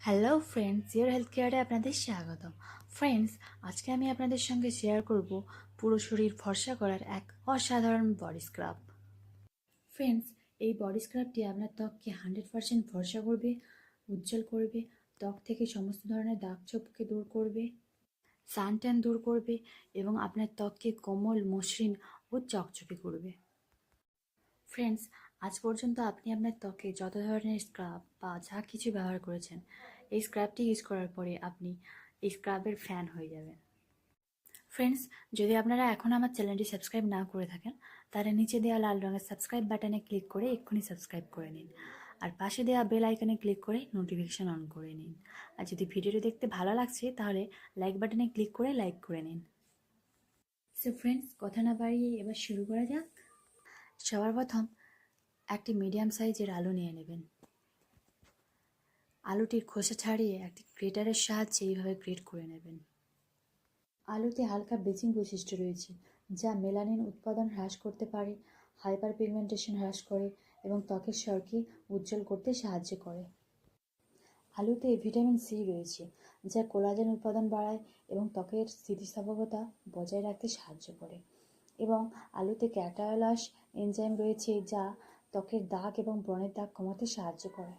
Hello friends, your health কেয়ারে আপনাদের স্বাগত। ফ্রেন্ডস, আজকে আমি আপনাদের সঙ্গে শেয়ার করব পুরো শরীর ফর্সা করার এক অসাধারণ বডি স্ক্রাব। ফ্রেন্ডস, এই বডি স্ক্রাবটি আপনার ত্বককে 100% ফর্সা করবে, উজ্জ্বল করবে, ত্বক থেকে সমস্ত ধরনের দাগ ছোপকে দূর করবে, সানট্যান দূর করবে এবং আপনার ত্বককে কোমল, মসৃণ ও চকচকে করবে। ফ্রেন্ডস, আজ পর্যন্ত আপনি আপনার ত্বকে যত ধরনের স্ক্রাব বা যা কিছু ব্যবহার করেছেন, এই স্ক্রাবটি ইউজ করার পরে আপনি এই স্ক্রাবের ফ্যান হয়ে যাবেন। ফ্রেন্ডস, যদি আপনারা এখন আমার চ্যানেলটি সাবস্ক্রাইব না করে থাকেন, তাহলে নিচে দেওয়া লাল রঙের সাবস্ক্রাইব বাটনে ক্লিক করে এক্ষুনি সাবস্ক্রাইব করে নিন। আর পাশে দেওয়া বেল আইকনে ক্লিক করে নোটিফিকেশন অন করে নিন। আর যদি ভিডিওটি দেখতে ভালো লাগছে তাহলে লাইক বাটনে ক্লিক করে লাইক করে নিন। সো ফ্রেন্ডস, কথা না বাড়িয়ে এবার শুরু করা যাক। সবার প্রথম একটি মিডিয়াম সাইজের আলু নিয়ে নেবেন। আলুটির খোসা ছাড়িয়ে একটি গ্রেটারের সাহায্যে এইভাবে গ্রেট করে নেবেন। আলুতে হালকা ব্লিচিং বৈশিষ্ট্য রয়েছে, যা মেলানিন উৎপাদন হ্রাস করতে পারে, হাইপার পিগমেন্টেশন হ্রাস করে এবং ত্বকের স্বরকে উজ্জ্বল করতে সাহায্য করে। আলুতে ভিটামিন সি রয়েছে, যা কোলাজেন উৎপাদন বাড়ায় এবং ত্বকের স্থিতিস্থাপকতা বজায় রাখতে সাহায্য করে। এবং আলুতে ক্যাটায়োলাস এনজাইম রয়েছে, যা ত্বকের দাগ এবং ব্রণের দাগ কমাতে সাহায্য করে।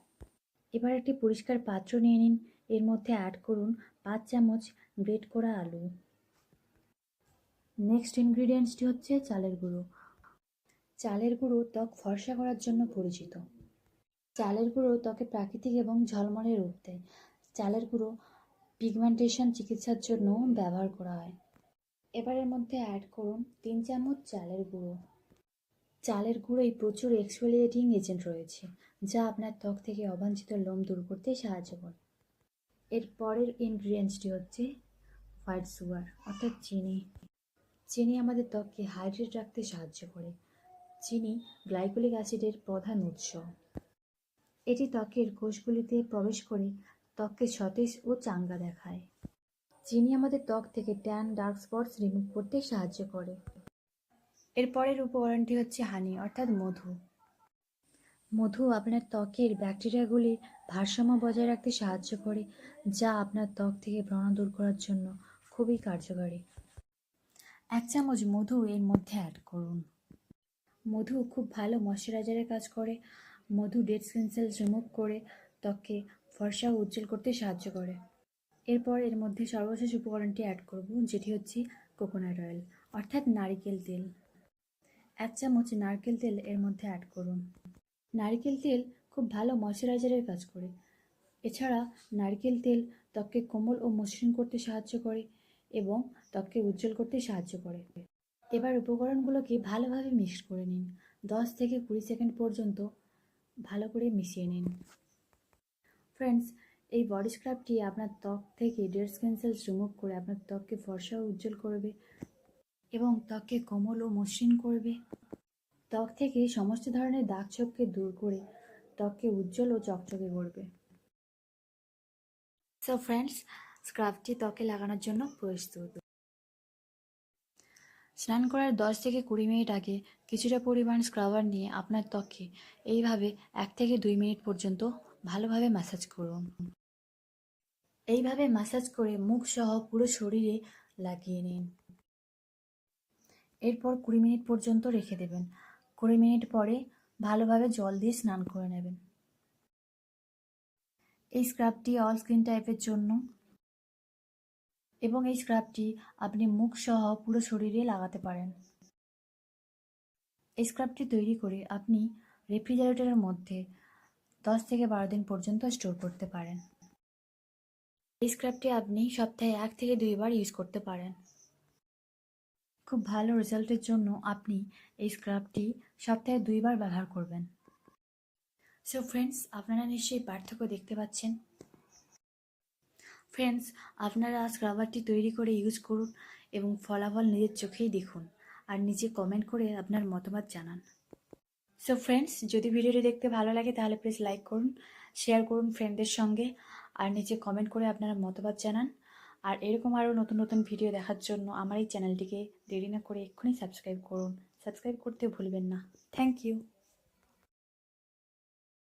এবার একটি পরিষ্কার পাত্র নিয়ে নিন। এর মধ্যে অ্যাড করুন 5 চামচ গ্রেট করা আলু। নেক্সট ইনগ্রিডিয়েন্টসটি হচ্ছে চালের গুঁড়ো। চালের গুঁড়ো ত্বক ফর্সা করার জন্য পরিচিত। চালের গুঁড়ো ত্বকে প্রাকৃতিক এবং ঝলমলে রূপ দেয়। চালের গুঁড়ো পিগমেন্টেশন চিকিৎসার জন্য ব্যবহার করা হয়। এবার এর মধ্যে অ্যাড করুন 3 চামচ চালের গুঁড়ো। চালের গুঁড়োয় প্রচুর এক্সফোলিয়েটিং এজেন্ট রয়েছে, যা আপনার ত্বক থেকে অবাঞ্ছিত লোম দূর করতে সাহায্য করে। এর পরের ইনগ্রিডিয়েন্টসটি হচ্ছে হোয়াইট সুগার অর্থাৎ চিনি। চিনি আমাদের ত্বককে হাইড্রেট রাখতে সাহায্য করে। চিনি গ্লাইকোলিক অ্যাসিডের প্রধান উৎস। এটি ত্বকের কোষগুলিতে প্রবেশ করে ত্বককে সতেজ ও চাঙ্গা দেখায়। চিনি আমাদের ত্বক থেকে ট্যান, ডার্ক স্পটস রিমুভ করতে সাহায্য করে। এরপরের উপকরণটি হচ্ছে হানি অর্থাৎ মধু। মধু আপনার ত্বকের ব্যাকটেরিয়াগুলির ভারসাম্য বজায় রাখতে সাহায্য করে, যা আপনার ত্বক থেকে ব্রণ দূর করার জন্য খুবই কার্যকারী। 1 চামচ মধু এর মধ্যে অ্যাড করুন। মধু খুব ভালো ময়শ্চারাইজারের কাজ করে। মধু ডেড স্কিন সেলস রিমুভ করে ত্বককে ফর্সা ও উজ্জ্বল করতে সাহায্য করে। এরপর এর মধ্যে সর্বশেষ উপকরণটি অ্যাড করব, যেটি হচ্ছে কোকোনাট অয়েল অর্থাৎ নারিকেল তেল। 1 চামচ নারকেল তেল এর মধ্যে অ্যাড করুন। নারকেল তেল খুব ভালো ময়শ্চারাইজারের কাজ করে। এছাড়া নারকেল তেল ত্বককে কোমল ও মসৃণ করতে সাহায্য করে এবং ত্বককে উজ্জ্বল করতে সাহায্য করে। এবার উপকরণগুলোকে ভালোভাবে মিক্স করে নিন। 10 থেকে 20 সেকেন্ড পর্যন্ত ভালো করে মিশিয়ে নিন। ফ্রেন্ডস, এই বডি স্ক্রাবটি আপনার ত্বক থেকে ডেড স্কিন সেলস রিমুভ করে আপনার ত্বককে ফর্সা ও উজ্জ্বল করবে এবং ত্বককে কোমল ও মসৃণ করবে। ত্বক থেকে সমস্ত ধরনের দাগ ছোপকে দূর করে ত্বককে উজ্জ্বল ও চকচকে করবে। সো ফ্রেন্ডস, স্ক্রাবটি ত্বকে লাগানোর জন্য প্রস্তুত। স্নান করার 10 থেকে 20 মিনিট আগে কিছুটা পরিমাণ স্ক্রাবার নিয়ে আপনার ত্বকে এইভাবে 1 থেকে 2 মিনিট পর্যন্ত ভালোভাবে ম্যাসাজ করুন। এইভাবে ম্যাসাজ করে মুখ সহ পুরো শরীরে লাগিয়ে নিন। এরপর 20 মিনিট পর্যন্ত রেখে দেবেন। 20 মিনিট পরে ভালোভাবে জল দিয়ে স্নান করে নেবেন। এই স্ক্রাবটি অল স্কিন টাইপের জন্য এবং এই স্ক্রাবটি আপনি মুখ সহ পুরো শরীরে লাগাতে পারেন। এই স্ক্রাবটি তৈরি করে আপনি রেফ্রিজারেটরের মধ্যে 10 থেকে 12 দিন পর্যন্ত স্টোর করতে পারেন। এই স্ক্রাবটি আপনি সপ্তাহে 1 থেকে 2 বার ইউজ করতে পারেন। খুব ভালো রেজাল্টের জন্য আপনি এই স্ক্রাবটি সপ্তাহে 2 বার ব্যবহার করবেন। সো ফ্রেন্ডস, আপনারা নিশ্চয়ই পার্থক্য দেখতে পাচ্ছেন। ফ্রেন্ডস, আপনারা স্ক্রাবারটি তৈরি করে ইউজ করুন এবং ফলাফল নিজের চোখেই দেখুন আর নিচে কমেন্ট করে আপনার মতামত জানান। সো ফ্রেন্ডস, যদি ভিডিওটি দেখতে ভালো লাগে তাহলে প্লিজ লাইক করুন, শেয়ার করুন ফ্রেন্ডদের সঙ্গে আর নিচে কমেন্ট করে আপনারা মতামত জানান। আর এরকম আরও নতুন নতুন ভিডিও দেখার জন্য আমার এই চ্যানেলটিকে দেরি না করে এক্ষুনি সাবস্ক্রাইব করুন। সাবস্ক্রাইব করতে ভুলবেন না। Thank you.